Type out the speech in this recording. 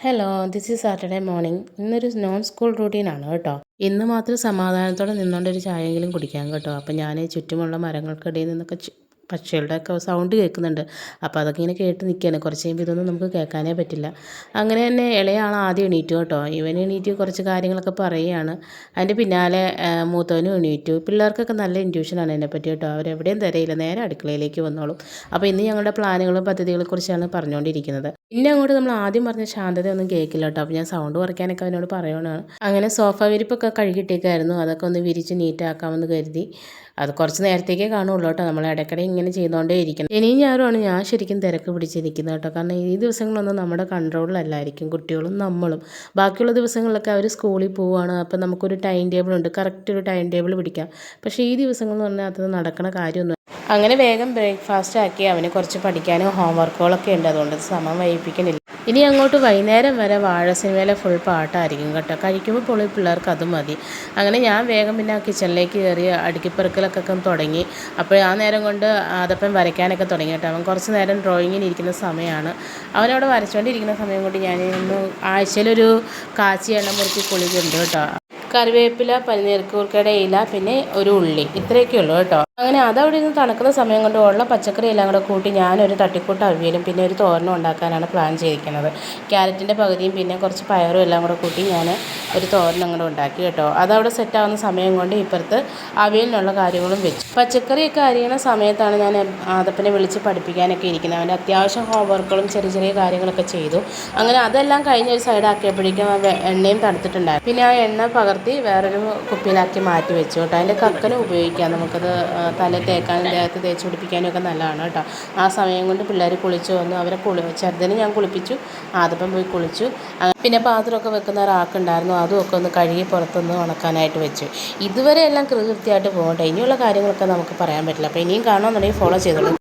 Hello, this is Saturday morning. ഇന്നൊരു non school റൂട്ടീനാണ് കേട്ടോ. ഇന്ന് മാത്രം സമാധാനത്തോടെ നിന്നുകൊണ്ട് ഒരു ചായയെങ്കിലും കുടിക്കാം കേട്ടോ. അപ്പം ഞാൻ ചുറ്റുമുള്ള മരങ്ങൾക്കിടയിൽ നിന്നൊക്കെ പക്ഷികളുടെയൊക്കെ സൗണ്ട് കേൾക്കുന്നുണ്ട്. അപ്പോൾ അതൊക്കെ ഇങ്ങനെ കേട്ട് നിൽക്കുകയാണ്. കുറച്ച് കഴിയുമ്പോൾ ഇതൊന്നും നമുക്ക് കേൾക്കാനേ പറ്റില്ല. അങ്ങനെ തന്നെ ഇളയ ആൾ ആദ്യം എണീറ്റു കേട്ടോ. ഇവൻ എണീറ്റ് കുറച്ച് കാര്യങ്ങളൊക്കെ പറയുകയാണ്. അതിൻ്റെ പിന്നാലെ മൂത്തവനും എണീറ്റു. പിള്ളേർക്കൊക്കെ നല്ല ഇൻറ്റ്യൂഷനാണ് എന്നെപ്പറ്റി കേട്ടോ. അവരെവിടെയും തിരയില്ല, നേരെ അടുക്കളയിലേക്ക് വന്നോളും. അപ്പോൾ ഇന്ന് ഞങ്ങളുടെ പ്ലാനുകളും പദ്ധതികളെക്കുറിച്ചാണ് പറഞ്ഞുകൊണ്ടിരിക്കുന്നത്. പിന്നെ അങ്ങോട്ട് നമ്മൾ ആദ്യം പറഞ്ഞ ശാന്തതയൊന്നും കേൾക്കില്ല കേട്ടോ. അപ്പോൾ ഞാൻ സൗണ്ട് കുറയ്ക്കാനൊക്കെ അവനോട് പറയണതാണ്. അങ്ങനെ സോഫ വിരിപ്പൊക്കെ കഴുകിയിട്ടേക്കായിരുന്നു. അതൊക്കെ ഒന്ന് വിരിച്ച് നീറ്റാക്കാമെന്ന് കരുതി. അത് കുറച്ച് നേരത്തേക്കേ കാണുള്ളൂ കേട്ടോ. നമ്മൾ ഇടയ്ക്കിടെ ഇങ്ങനെ ചെയ്തുകൊണ്ടേ ഇരിക്കണം. ഇനിയും ഞാനുമാണ് ഞാൻ ശരിക്കും തിരക്ക് പിടിച്ചിരിക്കുന്നത് കേട്ടോ. കാരണം ഈ ദിവസങ്ങളൊന്നും നമ്മുടെ കൺട്രോളിലല്ലായിരിക്കും, കുട്ടികളും നമ്മളും. ബാക്കിയുള്ള ദിവസങ്ങളിലൊക്കെ അവർ സ്കൂളിൽ പോവുകയാണ്. അപ്പം നമുക്കൊരു ടൈം ടേബിൾ ഉണ്ട്, കറക്റ്റ് ഒരു ടൈം ടേബിൾ പിടിക്കാം. പക്ഷേ ഈ ദിവസങ്ങളെന്ന് പറഞ്ഞാൽ അത് നടക്കണ കാര്യമൊന്നും. അങ്ങനെ വേഗം ബ്രേക്ക്ഫാസ്റ്റ് ആക്കി അവന് കുറച്ച് പഠിക്കാനും ഹോംവർക്കുകളൊക്കെ ഉണ്ട്. അതുകൊണ്ട് സമയം വൈകിപ്പിക്കണില്ല. ഇനി അങ്ങോട്ട് വൈകുന്നേരം വരെ വാഴ സിനിമയിലെ ഫുൾ പാട്ടായിരിക്കും കേട്ടോ. കഴിക്കുമ്പോൾ പൊളി പിള്ളേർക്ക് അത് മതി. അങ്ങനെ ഞാൻ വേഗം പിന്നെ കിച്ചണിലേക്ക് കയറി അടുക്കിപ്പെറുക്കലൊക്കെ തുടങ്ങി. അപ്പോൾ ആ നേരം കൊണ്ട് അതപ്പം വരയ്ക്കാനൊക്കെ തുടങ്ങി കേട്ടോ. അവൻ കുറച്ച് നേരം ഡ്രോയിങ്ങിന് ഇരിക്കുന്ന സമയമാണ്. അവനവിടെ വരച്ചുകൊണ്ടിരിക്കുന്ന സമയം കൊണ്ട് ഞാൻ ഒന്ന് ആഴ്ചയിലൊരു കാച്ചി എണ്ണ മുറുക്കി കുളിക്കുന്നുണ്ട് കേട്ടോ. കറിവേപ്പില, പനിനീർക്കൂർക്കയുടെ ഇല, പിന്നെ ഒരു ഉള്ളി, ഇത്രയൊക്കെ ഉള്ളൂ കേട്ടോ. അങ്ങനെ അതവിടെ നിന്ന് തണുക്കുന്ന സമയം കൊണ്ട് ഉള്ള പച്ചക്കറി എല്ലാം കൂടെ കൂട്ടി ഞാനൊരു തട്ടിക്കൂട്ട് അവിയലും പിന്നെ ഒരു തോരനും ഉണ്ടാക്കാനാണ് പ്ലാൻ ചെയ്തിരിക്കുന്നത്. ക്യാരറ്റിൻ്റെ പകുതിയും പിന്നെ കുറച്ച് പയറും എല്ലാം കൂടെ കൂട്ടി ഞാൻ ഒരു തോരനും അങ്ങോട്ട് ഉണ്ടാക്കി കേട്ടോ. അതവിടെ സെറ്റാകുന്ന സമയം കൊണ്ട് ഇപ്പുറത്ത് അവിയലിനുള്ള കാര്യങ്ങളും വെച്ചു. പച്ചക്കറിയൊക്കെ അരിയണ സമയത്താണ് ഞാൻ ആദപ്പനെ വിളിച്ച് പഠിപ്പിക്കാനൊക്കെ ഇരിക്കുന്നത്. അവൻ്റെ അത്യാവശ്യം ഹോംവർക്കുകളും ചെറിയ ചെറിയ കാര്യങ്ങളൊക്കെ ചെയ്തു. അങ്ങനെ അതെല്ലാം കഴിഞ്ഞ് ഒരു സൈഡാക്കിയപ്പോഴേക്കും എണ്ണയും തണുത്തിട്ടുണ്ടായിരുന്നു. പിന്നെ ആ എണ്ണ പകർത്തി വേറൊരു കുപ്പിയിലാക്കി മാറ്റി വെച്ചു കേട്ടോ. അതിൻ്റെ കക്കനും ഉപയോഗിക്കാം, നമുക്കത് തല തേക്കാനും ദേഹത്ത് തേച്ച് പിടിപ്പിക്കാനും ഒക്കെ നല്ലതാണ് കേട്ടോ. ആ സമയം കൊണ്ട് പിള്ളേർ കുളിച്ച് വന്നു. അവരെ ചെറുതിനെ ഞാൻ കുളിപ്പിച്ചു, ആദപ്പം പോയി കുളിച്ചു. പിന്നെ പാത്രമൊക്കെ വെക്കുന്ന ഒരാൾക്കുണ്ടായിരുന്നു, അതും ഒക്കെ ഒന്ന് കഴുകി പുറത്തൊന്ന് ഉണക്കാനായിട്ട് വെച്ചു. ഇതുവരെ എല്ലാം കൃത്യമായിട്ട് പോകട്ടെ. ഇനിയുള്ള കാര്യങ്ങളൊക്കെ നമുക്ക് പറയാൻ പറ്റില്ല. അപ്പോൾ ഇനിയും കാണുമെന്നുണ്ടെങ്കിൽ ഫോളോ ചെയ്തോളൂ.